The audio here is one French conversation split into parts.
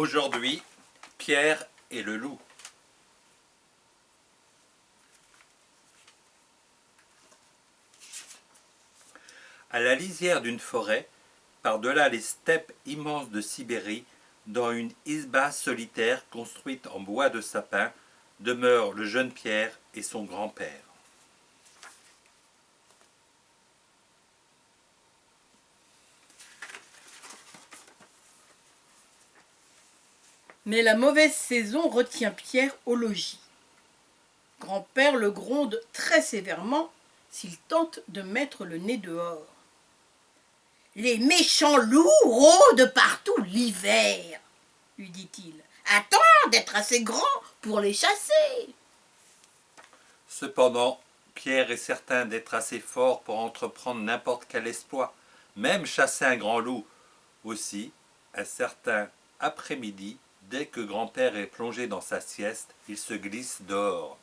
Aujourd'hui, Pierre et le loup. À la lisière d'une forêt, par-delà les steppes immenses de Sibérie, dans une isba solitaire construite en bois de sapin, demeurent le jeune Pierre et son grand-père. Mais la mauvaise saison retient Pierre au logis. Grand-père le gronde très sévèrement s'il tente de mettre le nez dehors. Les méchants loups rôdent partout l'hiver, lui dit-il. Attends d'être assez grand pour les chasser. Cependant, Pierre est certain d'être assez fort pour entreprendre n'importe quel exploit, même chasser un grand loup. Aussi, un certain après-midi, dès que grand-père est plongé dans sa sieste, il se glisse dehors.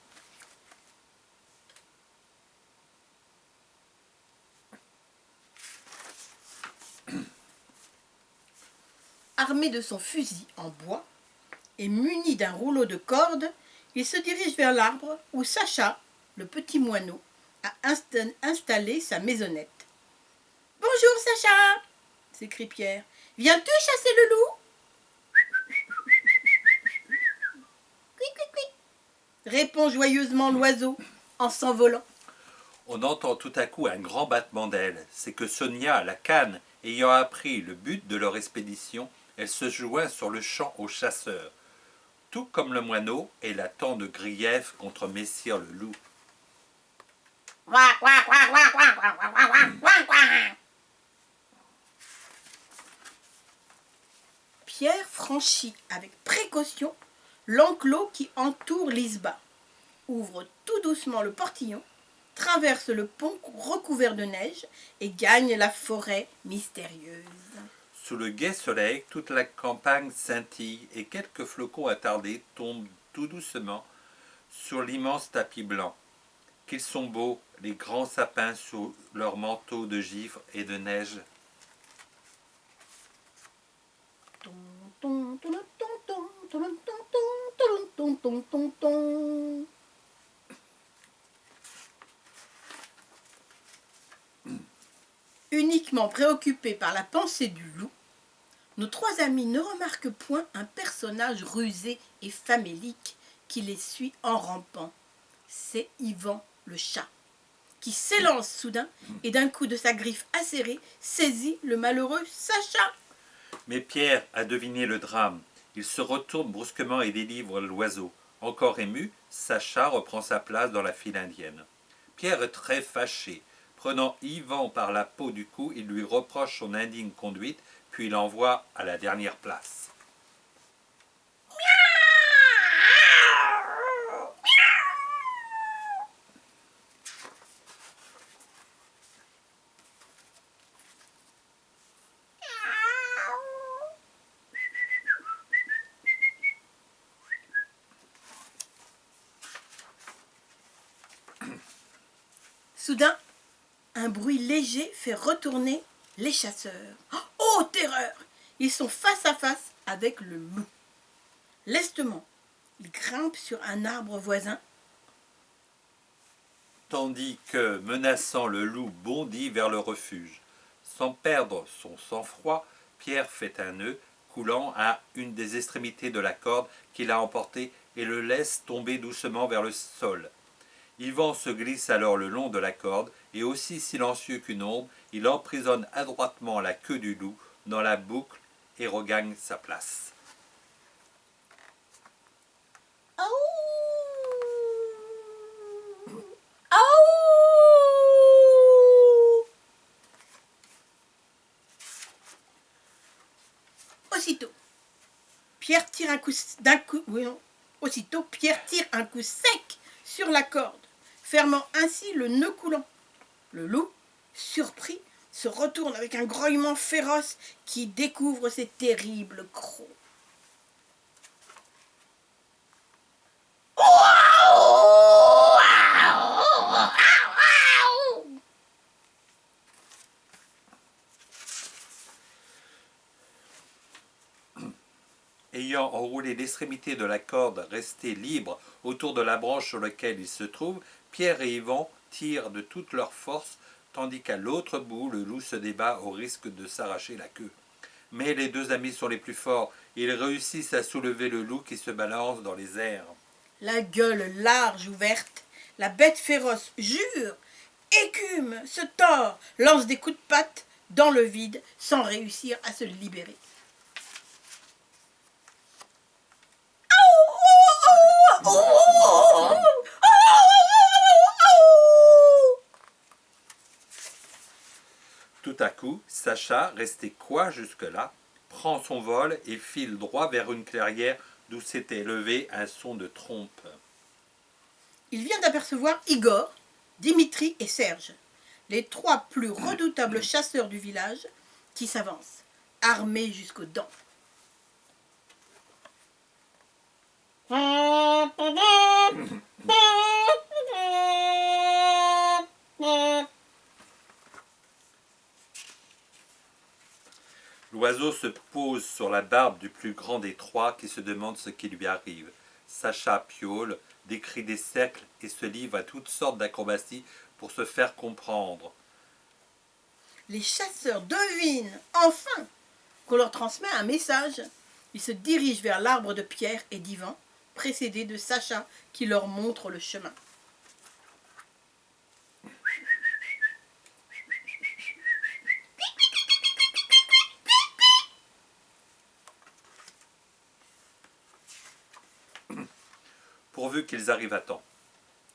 Armé de son fusil en bois et muni d'un rouleau de corde, il se dirige vers l'arbre où Sacha, le petit moineau, a installé sa maisonnette. « Bonjour Sacha !» s'écrie Pierre. « Viens-tu chasser le loup ?»« Cui, cui, cui !» répond joyeusement l'oiseau en s'envolant. On entend tout à coup un grand battement d'ailes. C'est que Sonia, la cane, ayant appris le but de leur expédition, elle se joint sur le champ aux chasseurs. Tout comme le moineau, elle a tant de griefs contre Messire le loup. Pierre franchit avec précaution l'enclos qui entoure l'isba, ouvre tout doucement le portillon, traverse le pont recouvert de neige et gagne la forêt mystérieuse. Sous le gai soleil, toute la campagne scintille et quelques flocons attardés tombent tout doucement sur l'immense tapis blanc. Qu'ils sont beaux, les grands sapins sous leurs manteaux de givre et de neige. Uniquement préoccupés par la pensée du loup, nos trois amis ne remarquent point un personnage rusé et famélique qui les suit en rampant. C'est Yvan le chat, qui s'élance soudain et d'un coup de sa griffe acérée saisit le malheureux Sacha. Mais Pierre a deviné le drame. Il se retourne brusquement et délivre l'oiseau. Encore ému, Sacha reprend sa place dans la file indienne. Pierre est très fâché. Prenant Yvan par la peau du cou, il lui reproche son indigne conduite, puis l'envoie à la dernière place. Soudain, un bruit léger fait retourner les chasseurs. Oh, terreur! Ils sont face à face avec le loup. Lestement, ils grimpent sur un arbre voisin. Tandis que, menaçant, le loup bondit vers le refuge. Sans perdre son sang-froid, Pierre fait un nœud coulant à une des extrémités de la corde qu'il a emporté et le laisse tomber doucement vers le sol. Yvan se glisse alors le long de la corde et aussi silencieux qu'une ombre, il emprisonne adroitement la queue du loup dans la boucle et regagne sa place. Aussitôt, Pierre tire un coup sec sur la corde, fermant ainsi le nœud coulant. Le loup, surpris, se retourne avec un grognement féroce qui découvre ses terribles crocs. Ayant enroulé l'extrémité de la corde restée libre autour de la branche sur laquelle il se trouve, Pierre et Yvan tirent de toute leur force, tandis qu'à l'autre bout, le loup se débat au risque de s'arracher la queue. Mais les deux amis sont les plus forts, et ils réussissent à soulever le loup qui se balance dans les airs. La gueule large ouverte, la bête féroce jure, écume, se tord, lance des coups de patte dans le vide sans réussir à se libérer. Tout à coup, Sacha, resté coi jusque-là, prend son vol et file droit vers une clairière d'où s'était levé un son de trompe. Il vient d'apercevoir Igor, Dimitri et Serge, les trois plus redoutables chasseurs du village, qui s'avancent, armés jusqu'aux dents. L'oiseau se pose sur la barbe du plus grand des trois qui se demande ce qui lui arrive. Sacha piaule, décrit des cercles et se livre à toutes sortes d'acrobaties pour se faire comprendre. Les chasseurs devinent enfin qu'on leur transmet un message. Ils se dirigent vers l'arbre de Pierre et d'Yvan, précédés de Sacha qui leur montre le chemin. Pourvu qu'ils arrivent à temps.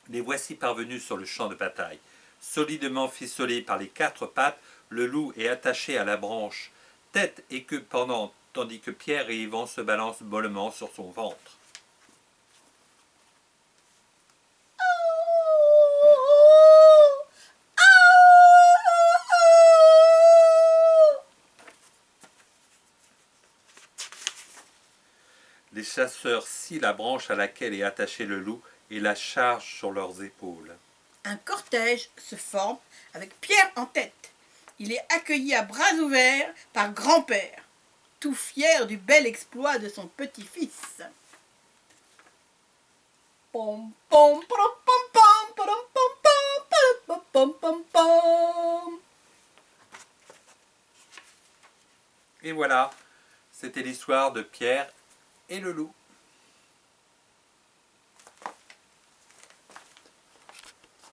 Les voici parvenus sur le champ de bataille. Solidement ficelé par les quatre pattes, le loup est attaché à la branche, tête et queue pendante, tandis que Pierre et Yvan se balancent mollement sur son ventre. Les chasseurs scient la branche à laquelle est attaché le loup et la chargent sur leurs épaules. Un cortège se forme avec Pierre en tête. Il est accueilli à bras ouverts par grand-père, tout fier du bel exploit de son petit-fils. Pom pom pom pom pom pom pom pom pom pom. Et voilà, c'était l'histoire de Pierre et le loup.